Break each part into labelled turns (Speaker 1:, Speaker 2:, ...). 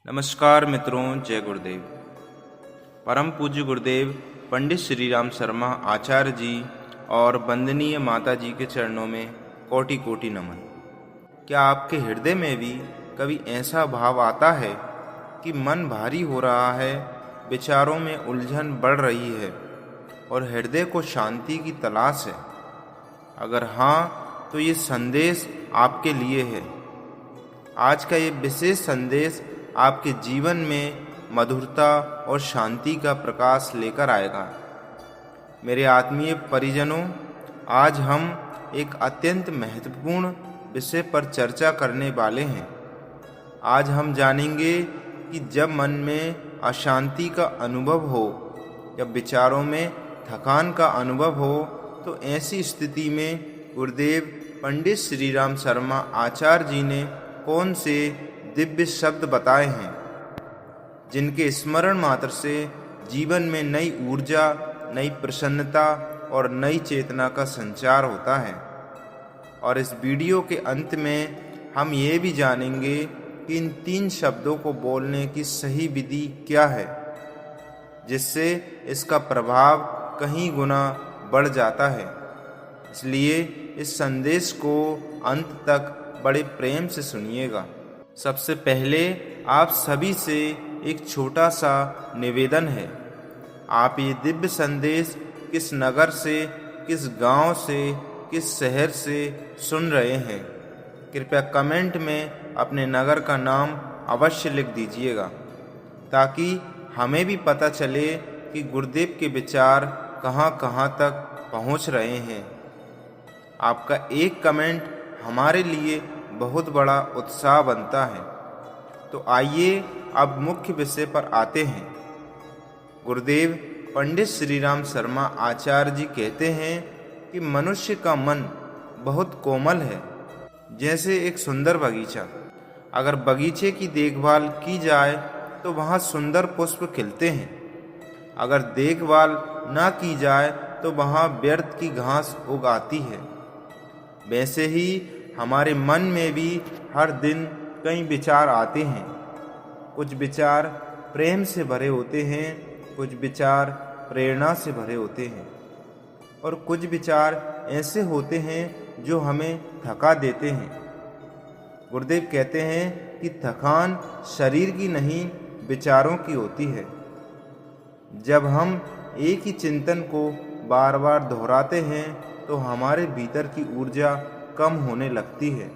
Speaker 1: नमस्कार मित्रों, जय गुरुदेव। परम पूज्य गुरुदेव पंडित श्री राम शर्मा आचार्य जी और वंदनीय माता जी के चरणों में कोटि कोटि नमन। क्या आपके हृदय में भी कभी ऐसा भाव आता है कि मन भारी हो रहा है, विचारों में उलझन बढ़ रही है और हृदय को शांति की तलाश है? अगर हाँ, तो ये संदेश आपके लिए है। आज का ये विशेष संदेश आपके जीवन में मधुरता और शांति का प्रकाश लेकर आएगा। मेरे आत्मीय परिजनों, आज हम एक अत्यंत महत्वपूर्ण विषय पर चर्चा करने वाले हैं। आज हम जानेंगे कि जब मन में अशांति का अनुभव हो या विचारों में थकान का अनुभव हो, तो ऐसी स्थिति में गुरुदेव पंडित श्री राम शर्मा आचार्य जी ने कौन से दिव्य शब्द बताए हैं, जिनके स्मरण मात्र से जीवन में नई ऊर्जा, नई प्रसन्नता और नई चेतना का संचार होता है। और इस वीडियो के अंत में हम ये भी जानेंगे कि इन 3 शब्दों को बोलने की सही विधि क्या है, जिससे इसका प्रभाव कहीं गुना बढ़ जाता है। इसलिए इस संदेश को अंत तक बड़े प्रेम से सुनिएगा। सबसे पहले आप सभी से एक छोटा सा निवेदन है। आप ये दिव्य संदेश किस नगर से, किस गांव से, किस शहर से सुन रहे हैं, कृपया कमेंट में अपने नगर का नाम अवश्य लिख दीजिएगा, ताकि हमें भी पता चले कि गुरुदेव के विचार कहां कहां तक पहुंच रहे हैं। आपका एक कमेंट हमारे लिए बहुत बड़ा उत्साह बनता है। तो आइए अब मुख्य विषय पर आते हैं। गुरुदेव पंडित श्री राम शर्मा आचार्य जी कहते हैं कि मनुष्य का मन बहुत कोमल है, जैसे एक सुंदर बगीचा। अगर बगीचे की देखभाल की जाए तो वहाँ सुंदर पुष्प खिलते हैं। अगर देखभाल ना की जाए तो वहाँ व्यर्थ की घास उग आती है। वैसे ही हमारे मन में भी हर दिन कई विचार आते हैं। कुछ विचार प्रेम से भरे होते हैं, कुछ विचार प्रेरणा से भरे होते हैं और कुछ विचार ऐसे होते हैं जो हमें थका देते हैं। गुरुदेव कहते हैं कि थकान शरीर की नहीं, विचारों की होती है। जब हम एक ही चिंतन को बार बार दोहराते हैं तो हमारे भीतर की ऊर्जा कम होने लगती है।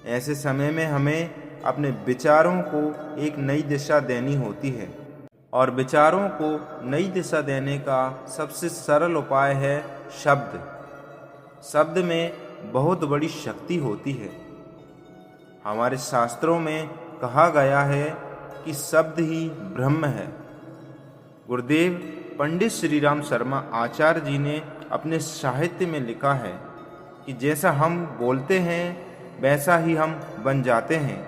Speaker 1: ऐसे समय में हमें अपने विचारों को एक नई दिशा देनी होती है, और विचारों को नई दिशा देने का सबसे सरल उपाय है शब्द। शब्द में बहुत बड़ी शक्ति होती है। हमारे शास्त्रों में कहा गया है कि शब्द ही ब्रह्म है। गुरुदेव पंडित श्री राम शर्मा आचार्य जी ने अपने साहित्य में लिखा है कि जैसा हम बोलते हैं वैसा ही हम बन जाते हैं।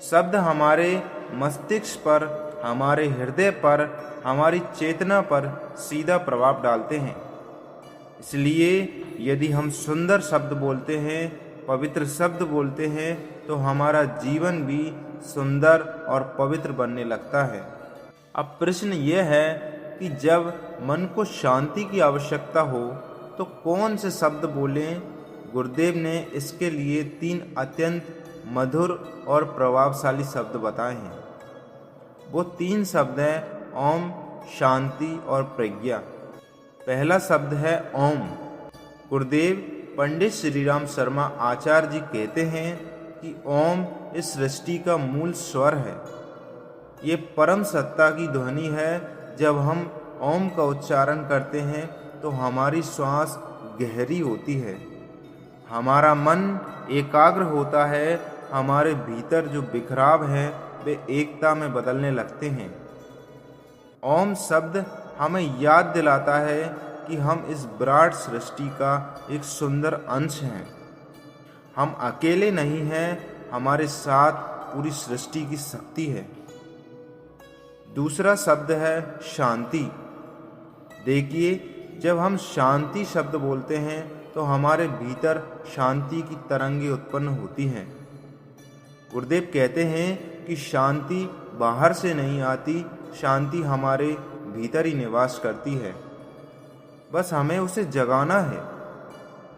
Speaker 1: शब्द हमारे मस्तिष्क पर, हमारे हृदय पर, हमारी चेतना पर सीधा प्रभाव डालते हैं। इसलिए यदि हम सुंदर शब्द बोलते हैं, पवित्र शब्द बोलते हैं, तो हमारा जीवन भी सुंदर और पवित्र बनने लगता है। अब प्रश्न यह है कि जब मन को शांति की आवश्यकता हो तो कौन से शब्द बोलें? गुरुदेव ने इसके लिए 3 अत्यंत मधुर और प्रभावशाली शब्द बताए हैं। वो 3 शब्द हैं ओम, शांति और प्रज्ञा। पहला शब्द है ओम। गुरुदेव पंडित श्री राम शर्मा आचार्य जी कहते हैं कि ओम इस सृष्टि का मूल स्वर है। ये परम सत्ता की ध्वनि है। जब हम ओम का उच्चारण करते हैं तो हमारी श्वास गहरी होती है, हमारा मन एकाग्र होता है, हमारे भीतर जो बिखराव है वे एकता में बदलने लगते हैं। ओम शब्द हमें याद दिलाता है कि हम इस विराट सृष्टि का एक सुंदर अंश हैं। हम अकेले नहीं हैं, हमारे साथ पूरी सृष्टि की शक्ति है। दूसरा शब्द है शांति। देखिए, जब हम शांति शब्द बोलते हैं तो हमारे भीतर शांति की तरंगें उत्पन्न होती हैं। गुरुदेव कहते हैं कि शांति बाहर से नहीं आती, शांति हमारे भीतर ही निवास करती है, बस हमें उसे जगाना है।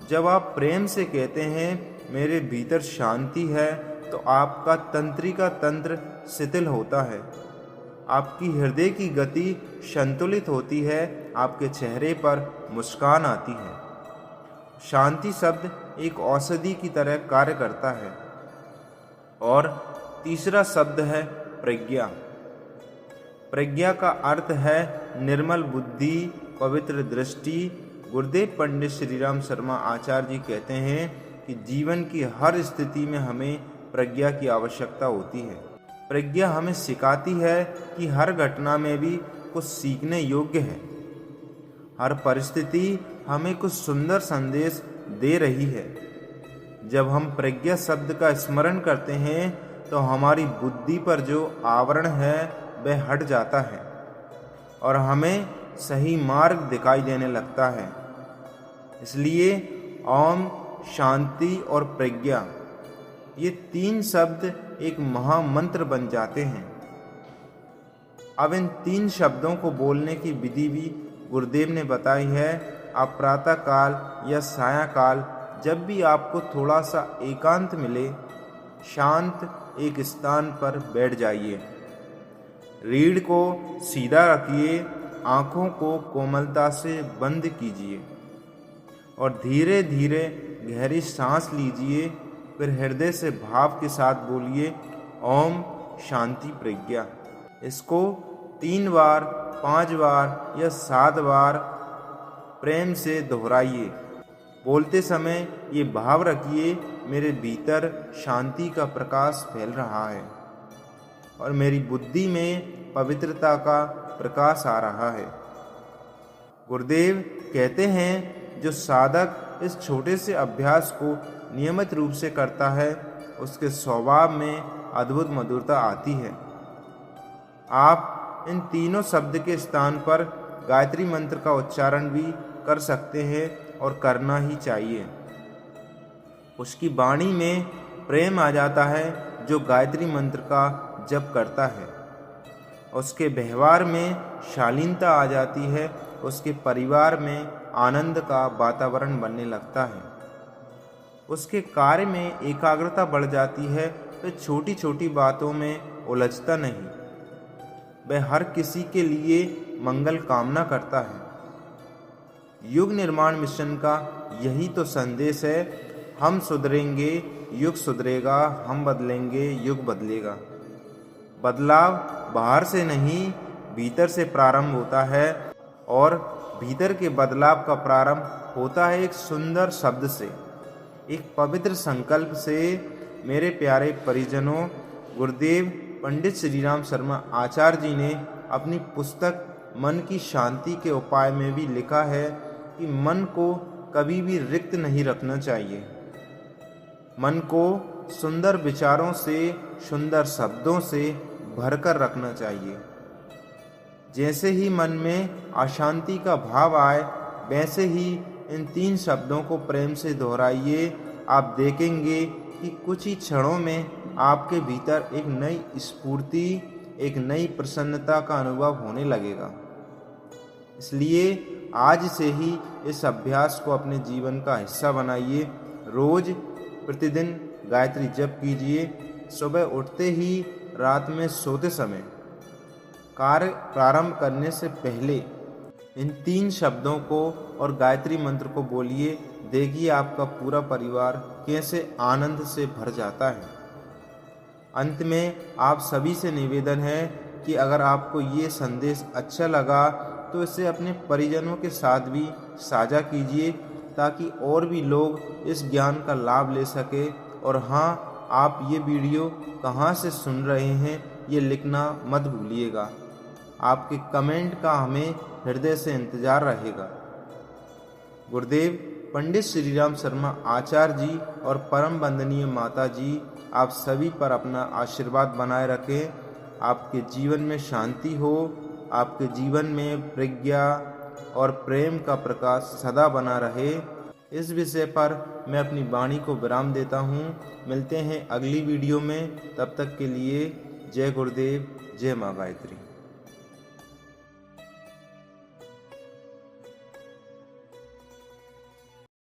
Speaker 1: जब आप प्रेम से कहते हैं मेरे भीतर शांति है, तो आपका तंत्रिका तंत्र शिथिल होता है, आपकी हृदय की गति संतुलित होती है, आपके चेहरे पर मुस्कान आती है। शांति शब्द एक औषधि की तरह कार्य करता है। और तीसरा शब्द है प्रज्ञा। प्रज्ञा का अर्थ है निर्मल बुद्धि, पवित्र दृष्टि। गुरुदेव पंडित श्री राम शर्मा आचार्य जी कहते हैं कि जीवन की हर स्थिति में हमें प्रज्ञा की आवश्यकता होती है। प्रज्ञा हमें सिखाती है कि हर घटना में भी कुछ सीखने योग्य है, हर परिस्थिति हमें कुछ सुंदर संदेश दे रही है। जब हम प्रज्ञा शब्द का स्मरण करते हैं तो हमारी बुद्धि पर जो आवरण है वह हट जाता है और हमें सही मार्ग दिखाई देने लगता है। इसलिए ओम, शांति और प्रज्ञा, ये तीन शब्द एक महामंत्र बन जाते हैं। अब इन तीन शब्दों को बोलने की विधि भी गुरुदेव ने बताई है। आप प्रातः काल या सायंकाल जब भी आपको थोड़ा सा एकांत मिले, शांत एक स्थान पर बैठ जाइए। रीढ़ को सीधा रखिए, आँखों को कोमलता से बंद कीजिए और धीरे धीरे गहरी सांस लीजिए। फिर हृदय से भाव के साथ बोलिए ओम शांति प्रज्ञा। इसको 3 बार, 5 बार या 7 बार प्रेम से दोहराइए। बोलते समय ये भाव रखिए मेरे भीतर शांति का प्रकाश फैल रहा है और मेरी बुद्धि में पवित्रता का प्रकाश आ रहा है। गुरुदेव कहते हैं जो साधक इस छोटे से अभ्यास को नियमित रूप से करता है, उसके स्वभाव में अद्भुत मधुरता आती है। आप इन तीनों शब्द के स्थान पर गायत्री मंत्र का उच्चारण भी कर सकते हैं और करना ही चाहिए। उसकी वाणी में प्रेम आ जाता है जो गायत्री मंत्र का जप करता है। उसके व्यवहार में शालीनता आ जाती है, उसके परिवार में आनंद का वातावरण बनने लगता है, उसके कार्य में एकाग्रता बढ़ जाती है। तो छोटी छोटी बातों में उलझता नहीं, वह हर किसी के लिए मंगल कामना करता है। युग निर्माण मिशन का यही तो संदेश है, हम सुधरेंगे युग सुधरेगा, हम बदलेंगे युग बदलेगा। बदलाव बाहर से नहीं भीतर से प्रारंभ होता है और भीतर के बदलाव का प्रारंभ होता है एक सुंदर शब्द से, एक पवित्र संकल्प से। मेरे प्यारे परिजनों, गुरुदेव पंडित श्री राम शर्मा आचार्य जी ने अपनी पुस्तक मन की शांति के उपाय में भी लिखा है कि मन को कभी भी रिक्त नहीं रखना चाहिए। मन को सुंदर विचारों से, सुंदर शब्दों से भरकर रखना चाहिए। जैसे ही मन में अशांति का भाव आए, वैसे ही इन 3 शब्दों को प्रेम से दोहराइए। आप देखेंगे कि कुछ ही क्षणों में आपके भीतर एक नई स्फूर्ति, एक नई प्रसन्नता का अनुभव होने लगेगा। इसलिए आज से ही इस अभ्यास को अपने जीवन का हिस्सा बनाइए। रोज प्रतिदिन गायत्री जप कीजिए। सुबह उठते ही, रात में सोते समय, कार्य प्रारंभ करने से पहले इन 3 शब्दों को और गायत्री मंत्र को बोलिए। देखिए आपका पूरा परिवार कैसे आनंद से भर जाता है। अंत में आप सभी से निवेदन है कि अगर आपको ये संदेश अच्छा लगा तो इसे अपने परिजनों के साथ भी साझा कीजिए ताकि और भी लोग इस ज्ञान का लाभ ले सके। और हाँ, आप ये वीडियो कहाँ से सुन रहे हैं ये लिखना मत भूलिएगा। आपके कमेंट का हमें हृदय से इंतजार रहेगा। गुरुदेव पंडित श्री राम शर्मा आचार्य जी और परम वंदनीय माता जी आप सभी पर अपना आशीर्वाद बनाए रखें। आपके जीवन में शांति हो, आपके जीवन में प्रज्ञा और प्रेम का प्रकाश सदा बना रहे। इस विषय पर मैं अपनी वाणी को विराम देता हूँ। मिलते हैं अगली वीडियो में, तब तक के लिए जय गुरुदेव, जय माँ गायत्री।